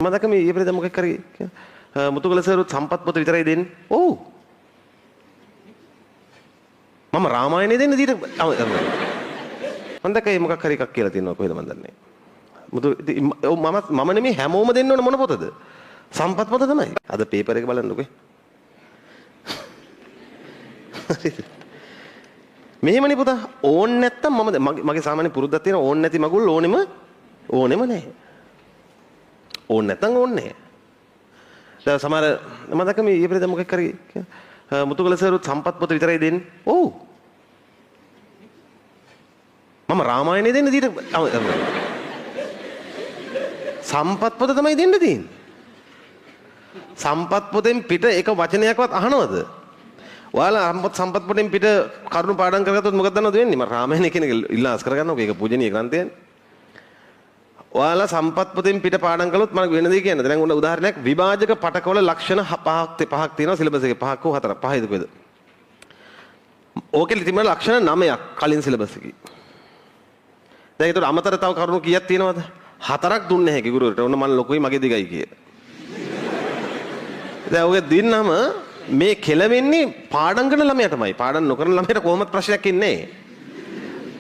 මම මේ ඊපෙරේද මොකක් කරේ මුතුගල සර් සම්පත් පොත විතරයි දෙන්නේ. ඔව්. මම රාමායනේ දෙන්නේ දීට මම දැක්කේ මොකක් හරි එකක් කියලා තියෙනවා කොහෙද මන් දන්නේ. මුතු මම නෙමෙයි හැමෝම දෙන්න ඕන මොන පොතද? සම්පත් පොත තමයි. අද පේපර් එක බලන්නකෝ. මෙහෙමනේ පුතා ඕන් නැත්තම් මගේ සාමාන්‍ය පුරුද්දක් තියෙන ඕන් නැති මගුල් ඕනෙම නැහැ. ඕන් නැත්තම් ඕන්නේ නැහැ. දැන් සමහර මම දැක්ක මේ ඊපෙරේද මොකක් කරේ මුතුගල සර් සම්පත් පොත විතරයි දෙන්නේ. ඔව්. මම රාමායනේ දෙන්නේ දීට සම්පත් පොත තමයි දෙන්න තියෙන්නේ. සම්පත් පොතෙන් පිට එක වචනයක්වත් අහනවද? ඔයාලා සම්පත් පොතෙන් පිට කරුණු පාඩම් කරගත්තොත් මොකද දන්නවද වෙන්නේ? මම රාමායනේ කියන එක ඉල්ලාස් කරගන්නවා. ඒක පූජනීය ග්‍රන්ථයනේ. ඔයාලා සම්පත් පොතෙන් පිට පාඩම් කළොත් මම වෙන දෙයක් කියන්නද? දැන් උදාහරණයක් විභාජක පටකවල ලක්ෂණ පහක් තියෙනවා සිලබස් එකේ. පහක් හෝ හතරක් පහයිද කොහෙද? ඕකේ තිබුණ ලක්ෂණ 9ක් කලින් සිලබස් එකේ. දැන් ඒකට අමතර තව කරුණු කීයක් තියෙනවද? 4ක් දුන්නේ නැහැ ගුරුවරට. ඔන්න මම ලොකුයි මගේ දිගයි කියලා. දැන් ඔගේ දින්නම මේ කෙලවෙන්නේ පාඩම් කරන ළමයාටමයි. පාඩම් නොකරන ළමයට කොහොමද ප්‍රශ්නයක් ඉන්නේ?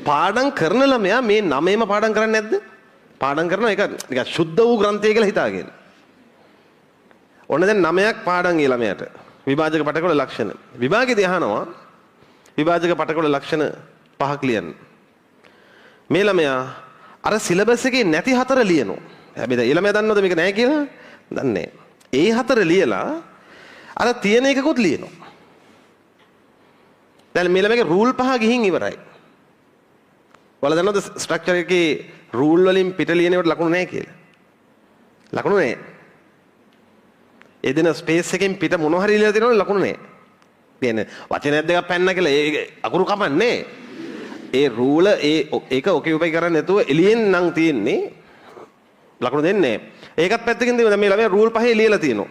පාඩම් කරන ළමයා මේ 9ම පාඩම් කරන්නේ නැද්ද? පාඩම් කරනවා ඒක නිකන් සුද්ධ වූ ග්‍රන්ථය කියලා හිතාගෙන. ඔන්න දැන් 9ක් පාඩම් ඒ ළමයාට. විභාජක පටකවල ලක්ෂණ. විභාගෙදී අහනවා විභාජක පටකවල ලක්ෂණ 5ක් ලියන්න. මේ ළමයා අර සිලබස් එකේ නැති 4 ලියනවා. හැබැයි ඒ ළමයා දන්නවද මේක නැහැ කියලා? දන්නේ නැහැ. ඒ 4 ලියලා අර තියෙන එකකුත් ලියනවා. දැන් මේ ළමයාගේ රූල් 5 ගිහින් ඉවරයි. ඔයාලා දන්නවද ස්ට්‍රක්චර් එකේ රූල් වලින් පිට ලියනවට ලකුණු නැහැ කියලා? ලකුණු නැහැ. ඒ දෙන ස්පේස් එකෙන් පිට මොනවා හරි ලියලා තියෙනවනේ ලකුණු නැහැ. කියන්නේ වචනයක් දෙකක් පැන්න කියලා ඒ අකුරු කපන්නේ. ඒ රූල ඒක ඔකියුපයි කරන්නේ නැතුව එළියෙන් නම් තියෙන්නේ ලකුණු දෙන්නේ නැහැ. ඒකත් පැත්තකින් දෙන්න මේ ළමයා රූල් 5 ලියලා තියෙනවා.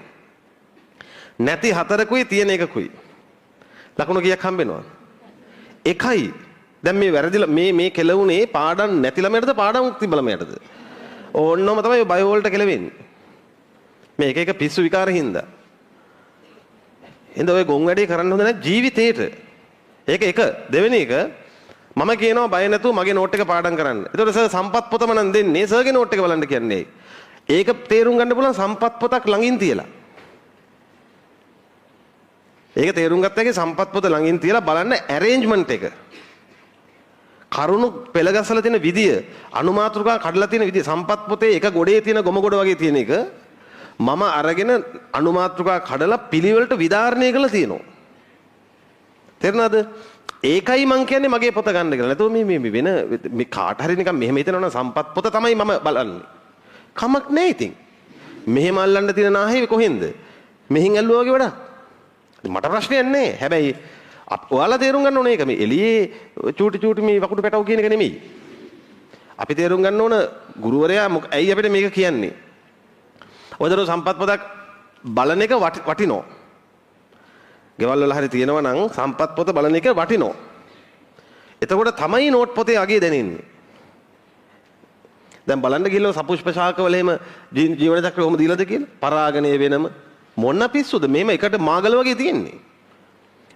නැති 4කුයි තියෙන එකකුයි. ලකුණු කීයක් හම්බෙනවද? 1යි. දැන් මේ වැරදිලා මේ කෙලවුනේ පාඩම් නැති ළමයටද පාඩම් තිබ්බ ළමයටද? ඕන්නම තමයි බයෝ වලට කෙලවෙන්නේ. මේ එක එක පිස්සු විකාර හින්දා. එහෙනම් ඔය ගොන් වැඩේ කරන්න හොඳ නැහැ ජීවිතේට. ඒක එක. දෙවෙනි එක මම කියනවා බය නැතුව මගේ නෝට් එක පාඩම් කරන්න. ඒතකොට සර් සම්පත් පොතම නම් දෙන්නේ සර්ගේ නෝට් එක බලන්න කියන්නේ. ඒක තේරුම් ගන්න පුළුවන් සම්පත් පොතක් ළඟින් තියලා. ඒක තේරුම් ගත්තකේ සම්පත් පොත ළඟින් තියලා බලන්න ඇරේන්ජ්මන්ට් එක. කරුණු පෙළ ගැසලා තියෙන විදිය, අනුමාත්‍රිකා කඩලා තියෙන විදිය, සම්පත් පොතේ එක ගොඩේ තියෙන ගොම ගොඩ වගේ තියෙන එක මම අරගෙන අනුමාත්‍රිකා කඩලා පිළිවෙලට විධාරණය කරලා තියෙනවා. තේරුණාද? ඒකයි මං කියන්නේ මගේ පොත ගන්න කියලා. නැතුව මේ වෙන මේ කාට හරි නිකන් මෙහෙම හිතනවනම් සම්පත් පොත තමයි මම බලන්නේ. කමක් නැහැ ඉතින්. මෙහෙම අල්ලන්න තියෙන නාහේ කොහෙන්ද? මෙහින් ඇල්ලුවා වගේ වැඩක්. මට ප්‍රශ්නයක් නැහැ. හැබැයි ඔයාලා තේරුම් ගන්න ඕනේ ඒක මේ එළියේ චූටි මේ වකුඩු පැටව කියන එක නෙමෙයි. අපි තේරුම් ගන්න ඕන ගුරුවරයා ඇයි අපිට මේක කියන්නේ? ඔයදර සම්පත් පොතක් බලන එක වටිනෝ. ගෙවල් වල හරි තියෙනවා නම් සම්පත් පොත බලන එක වටිනෝ. එතකොට තමයි නෝට් පොතේ අගේ දැනෙන්නේ. දැන් බලන්න ගිහලා සපුෂ්ප ශාකවල එහෙම ජීවන චක්‍රය කොහොමද දීලාද කියලා? පරාගණය වෙනම මොන පිස්සුද? මේම එකට මාගල වගේ තියෙන්නේ.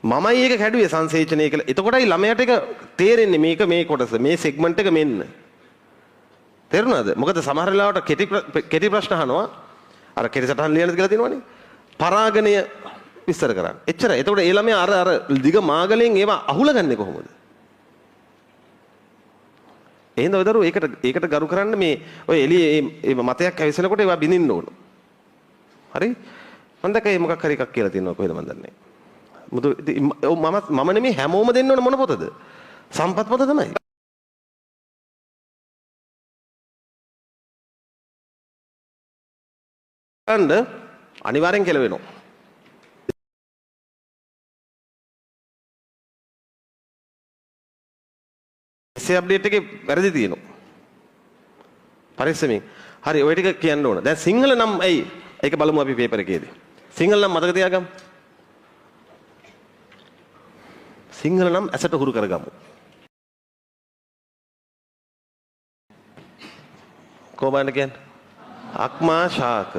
මමයි ඒක කැඩුවේ සංසේචනය කියලා. එතකොටයි ළමයට ඒක තේරෙන්නේ මේක මේ කොටස මේ සෙග්මන්ට් එක මෙන්න. තේරුණාද? මොකද සමහර වෙලාවට කෙටි ප්‍රශ්න අහනවා. අර කෙටි සටහන් ලියන්නද කියලා තියෙනවනේ. පරාගණය විස්තර කරන්න. එච්චරයි. එතකොට ඒ ළමයා අර දිග මාගලෙන් ඒවා අහුලගන්නේ කොහොමද? එහෙනම් ඔය දරුවෝ ඒකට ගරු කරන්න මේ ඔය එළියේ මේ මතයක් ඇවිස්සනකොට ඒවා බින්දින්න ඕන. හරි? මම දැක්කේ මොකක් හරි එකක් කියලා තියෙනවා කොහෙද මන් දන්නේ. මම නෙමෙයි හැමෝම දෙන්න ඕන මොන පොතද? සම්පත් පොත තමයි. අනිවාර්යෙන් කෙලවෙනවා. එසේ අප්ඩේට් එකේ වැරදි තියෙනවා. පරිස්සමින්. හරි ඔය ටික කියන්න ඕන. දැන් සිංහල නම් ඇයි? ඒක බලමු අපි පේපර් එකේදී. සිංහල නම් මතක තියාගමු. සිංහල නම් ඇසට හුරු කරගමු. කොහොමද කියන්නේ? අක්මා ශාක